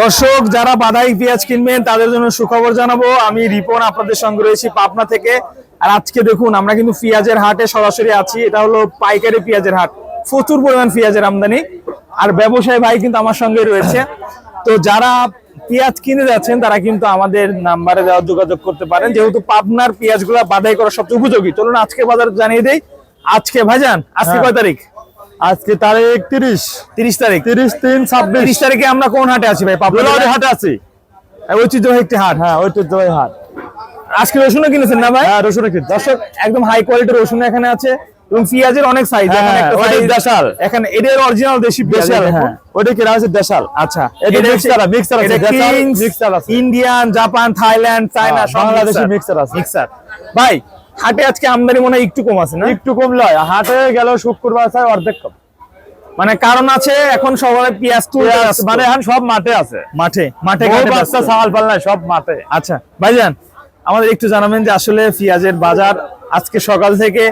দর্শক যারা বাদাই পেঁয়াজ কিনবেন তাদের জন্য সুখবর জানাবো। আমি রিপন আপনাদের সঙ্গে রয়েছি পাবনা থেকে। আর আজকে দেখুন আমরা কিন্তু পেঁয়াজের হাটে সরাসরি আছি। এটা হলো পাইকারি পেঁয়াজের হাট, প্রচুর পরিমাণ পেঁয়াজের আমদানি। আর ব্যবসায়ী ভাই কিন্তু আমার সঙ্গে রয়েছে। তো যারা পেঁয়াজ কিনে যাচ্ছেন তারা কিন্তু আমাদের নাম্বারে যোগাযোগ করতে পারেন, যেহেতু পাবনার পেঁয়াজগুলো বাদাই করা সবচেয়ে উপযোগী। চলুন আজকে বাজার জানিয়ে দেই। আজকে ভাইজান আজকে কয় তারিখ? আজকে তারিখ 30 তারিখ 30/3/26 তারিখে আমরা কোন হাটে আছি ভাই? পাবনা হাটে আছি। ঐতিহ্যবাহী একটি হাট। হ্যাঁ, ঐতিহ্যবাহী হাট। আজকে রসুনও কিনেছেন না ভাই? হ্যাঁ, রসুন কিনছি। দর্শক একদম হাই কোয়ালিটির রসুন এখানে আছে এবং পেঁয়াজের অনেক সাইজ। এখানে একটা সাইজ দেশাল, এখানে এটার অরিজিনাল দেশি পেঁয়াজ। হ্যাঁ, ওটা কি আছে দেশাল। আচ্ছা, এটা মিক্সার আছে, দেশাল মিক্সার আছে। Indian, Japan, Thailand, China, Bangladeshi mixer আছে। মিক্সার ভাই হাটে আজকে আমদানি মনে হয় একটু কম আছে না? একটু কম লয়, হাটে গেল শুক্রবার চাই অর্ধেক কম। মানে কারণ আছে এখন সবাই পেঁয়াজ তুলে আসছে, মানে এখন সব মাঠে আছে, মাঠে বাচ্চা ছাগল পালনা সব মাঠে। আচ্ছা ভাইজান আমাদের একটু জানাবেন যে আসলে পেঁয়াজের বাজার আজকে সকাল থেকে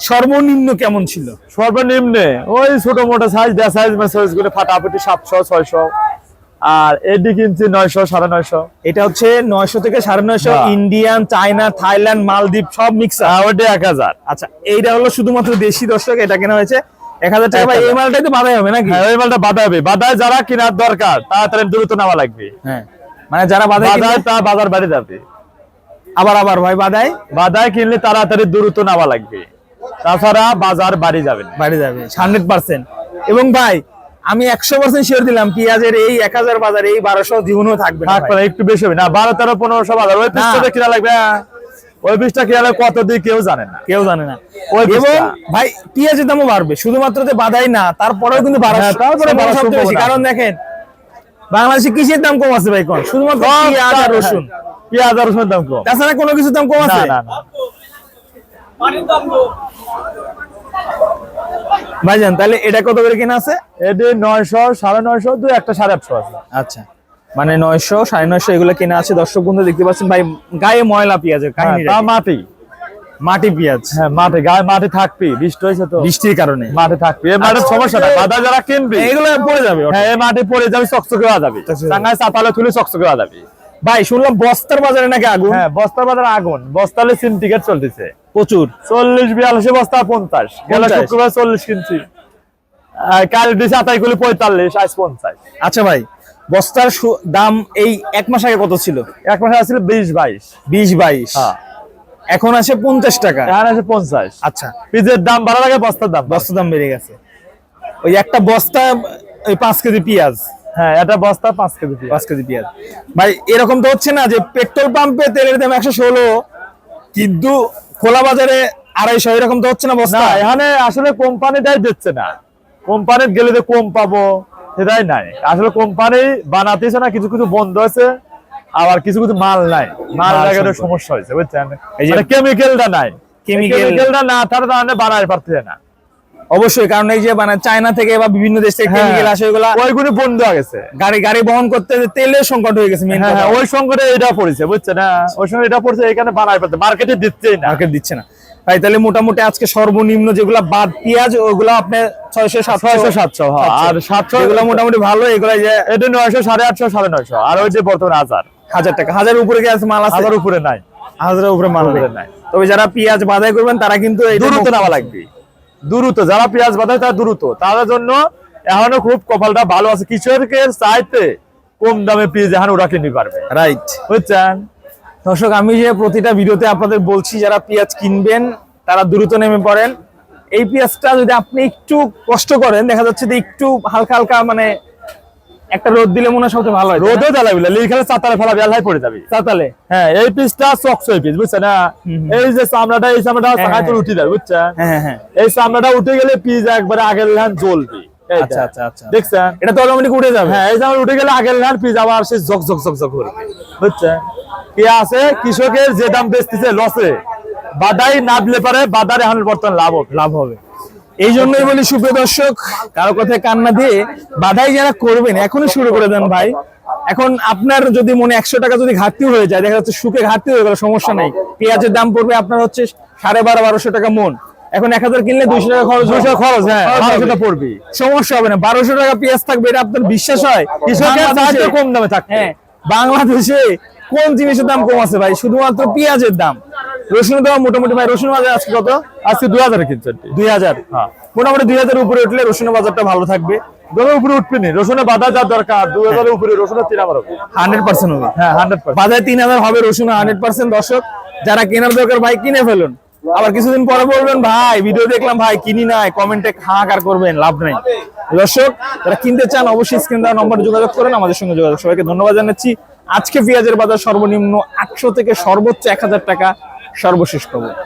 সর্বনিম্ন কেমন ছিল? সর্বনিম্নে ওই ছোট মোটো সাইজ সাইজ গুলো ফাটাফাটি 700-600, আর এডি কিনছি 900-950। এটা হচ্ছে 900 থেকে 950। ইন্ডিয়ান, চায়না, থাইল্যান্ড, মালদ্বীপ সব মিক্স। ওটা 1000। আচ্ছা, এইটা হলো শুধুমাত্র দেশি। দর্শক এটা কেনা হয়েছে 1000 টাকা। ভাই এই মালটাই তো বাদাই হবে নাকি? হ্যাঁ, এই মালটা বাদাই হবে। বাদাই যারা কেনার দরকার তাড়াতাড়ি দ্রুত নেওয়া লাগবে। হ্যাঁ, মানে যারা বাদাই তা বাজার বাড়ি যাবে। আবার ভাই বাদাই কিনলে তাড়াতাড়ি দ্রুত নেওয়া লাগবে, তাছাড়া বাজার বাড়ি যাবে 100%। এবং ভাই আমি 100% শিওর দিলাম পেঁয়াজের এই 1000 বাজার এই 1200 জীবনও থাকবে না, একটু বেশি হবে না। 12-13-1500 বাজার। ওই পিসটা কিনা লাগবে, ওই পিসটা কিনা লাগবে কত দিয়ে কেউ জানে না। এবং ভাই পেঁয়াজের দামও বাড়বে, শুধুমাত্র যে বাদাই না, তারপরেও কিন্তু কারণ দেখেন বাংলাদেশে কৃষির দাম কম আছে ভাই, কোন শুধুমাত্র পেঁয়াজ আর রসুন। পেঁয়াজ আর রসুনের দাম কম, তাছাড়া কোনো কিছুর দাম কম আছে না। ভাইজান তাহলে এটা কত করে কিনা আছে? এটা 900-950, দুই একটা 850 আছে। আচ্ছা, মানে 900-950 এগুলো কিনা আছে। দর্শক বন্ধু দেখতে পাচ্ছেন ভাই গায়ে ময়লা পেঁয়াজের কাহিনী। মাটি পেঁয়াজ। হ্যাঁ, মাটি গায়ে মাটি থাকবে, বৃষ্টি হয়েছে তো, বৃষ্টির কারণে মাটি থাকবে। এই মাটির সমস্যা না, বাজার যারা কিনবে এগুলো পড়ে যাবে। হ্যাঁ, এই মাটি পড়ে যাবে, চকচকে হয়ে যাবে, টাঙ্গায় চাপালে তুলে চকচকে হয়ে যাবে। ভাই শুনলাম বস্তার বাজারে নাকি আগুন? হ্যাঁ, বস্তার বাজারে আগুন। বস্তালে সিন্ডিকেট চলতেছে প্রচুর। 40-42 বস্তা 50, গেল শুক্রবার 40 কিনছি, কাল দিছে 28 গুলি 45, আজ 50। আচ্ছা ভাই, বস্তার দাম এই এক মাস আগে কত ছিল? এক মাস আগে ছিল 20-22। হ্যাঁ, এখন আছে 50 টাকা, এখন আছে 50। আচ্ছা, পিজের দাম বাড়ার আগে বস্তার দাম বেড়ে গেছে। ওই একটা বস্তা ওই 5 কেজি পেঁয়াজ। হ্যাঁ, এটা বস্তা 5 কেজি পেঁয়াজ। ভাই এরকম তো হচ্ছে না যে পেট্রোল পাম্পে তেলের দাম 116 কিন্তু খোলা বাজারে 250, এরকম তো হচ্ছে না বস্তা? না, এখানে আসলে কোম্পানিটাই দিচ্ছে না। কোম্পানির গেলে যে কম পাবো সেটাই নাই। আসলে কোম্পানি বানাতেছে না, কিছু কিছু বন্ধ আছে, আবার কিছু কিছু মাল নাই। মাল লাগানোর সমস্যা হয়েছে, বুঝছেন? এই যে কেমিক্যালটা নাই, কেমিক্যালটা না থাকার কারণে বানায় পারতেছে না। অবশ্যই, কারণ এই যে মানে চায়না থেকে বা বিভিন্ন দেশ থেকে কেমিক্যাল আসে, ওইগুলো বন্ধ হয়ে গেছে। গাড়ি বহন করতে তেলের সংকট হয়ে গেছে। ওই সংকটে এটা পড়েছে, বুঝছেন না? ওই সময় এটা পড়ছে, এখানে বানায় পারতে মার্কেটে দিচ্ছে না। ভাই তাহলে মোটামুটি আজকে সর্বনিম্ন যেগুলা বাদ পেঁয়াজ ওগুলা আপনি 600-700, আর 700 এগুলো মোটামুটি ভালো। এগুলা যে এটা 900, 850, 950, আর ওই যে বর্তমানে 1000 টাকা। 1000 উপরে কি আছে মাল? আছে 1000 উপরে নাই, 1000 উপরে মাল নাই। তবে যারা পেঁয়াজ বাদাই করবেন তারা কিন্তু দ্রুত নেওয়া লাগবে, দ্রুত। যারা পেঁয়াজ বাদায় তারা দ্রুত, তাদের জন্য এখনো খুব কপালটা ভালো আছে। কৃষকের চাইতে কম দামে পেঁয়াজ এখন ওরা কিনতে পারবে, রাইট? বুঝছেন দর্শক, আমি যে প্রতিটা ভিডিওতে আপনাদের বলছি যারা পেঁয়াজ কিনবেন তারা দ্রুত নেমে পড়েন। এই পেঁয়াজটা যদি আপনি একটু কষ্ট করেন, দেখা যাচ্ছে যে একটু হালকা মানে একটা রোদ দিলে মনে হয় সবচেয়ে ভালো হয়। রোদও দেলাবিলে লিখালে চাতালে ফেলাবি, আল্লাহ পড়ে যাবে চাতালে। হ্যাঁ, এই পিসটা চকচই পিস, বুঝছেন না? এই যে চামড়াটা, এই চামড়াটা সাহায্য উঠে যাবে, বুঝছেন? হ্যাঁ, এই চামড়াটা উঠে গেলে পিস একবারে আগের ধান জ্বলবে। আচ্ছা, দেখছেন? এটা তো অটোমেটিক উঠে যাবে। হ্যাঁ, এই চামড়া উঠে গেলে আগের ধান পিস আবার সে ঝকঝক করবে, বুঝছেন? কি আছে, কৃষকের যে দাম বেচতেছে লসে, বাদাই না দিলে পারে বাজারে এখন বর্তমান লাভ হবে। এই জন্যই বলি সুপ্রিয় দর্শক, কারো কথায় কান্না দিয়ে বাদাই যারা করবেন এখনই শুরু করে দেন ভাই। এখন আপনার যদি মনে 100 টাকা যদি ঘাটতি হয়ে যায়, দেখা যাচ্ছে সুখে ঘাটতি হয়ে গেল, সমস্যা নাই। পেঁয়াজের দাম পড়বে আপনার হচ্ছে 1250-1300 টাকা মন। এখন 1000 কিনলে 200 টাকা খরচ হবে। 200 খরচ, হ্যাঁ, খরচ 1200 হবে। টা পড়বে। সমস্যা হবে না, 1200 টাকা পেঁয়াজ থাকবে, এটা আপনার বিশ্বাস হয়? কৃষকের বাংলাদেশে- চাইতে কম দামে থাকবে। হ্যাঁ, বাংলাদেশে কোন জিনিসের দাম কম আছে ভাই? শুধুমাত্র পেঁয়াজের দাম। রসুনের দাম মোটামুটি ভাই, রসুন বাজার আজকে কত? আজকে 2000 কিনছে। 2000। হ্যাঁ, মোটামুটি 2000 উপরে উঠলে রসুনের বাজারটা ভালো থাকবে। 2000 উপরে উঠবে না, রসুনে বাধা যা দরকার 2000 উপরে রসুনে 3000 হবে। 100% হবে। হ্যাঁ, 100%। বাজারে 3000 হবে, রসুন 100%। দর্শক যারা কেনার দরকার ভাই কিনে ফেলুন। আবার কিছুদিন পরে বলবেন ভাই ভিডিও দেখলাম ভাই কিনি নাই, কমেন্টে হাহাকার করবেন, লাভ নাই। দর্শক যারা কিনতে চান অবশ্যই স্ক্রিন দেওয়া নম্বরে যোগাযোগ করেন, আমাদের সঙ্গে যোগাযোগ। সবাইকে ধন্যবাদ জানাচ্ছি। আজকে পেঁয়াজের বাজার সর্বনিম্ন 800 থেকে সর্বোচ্চ 1000 টাকা, সর্বশেষ খবর।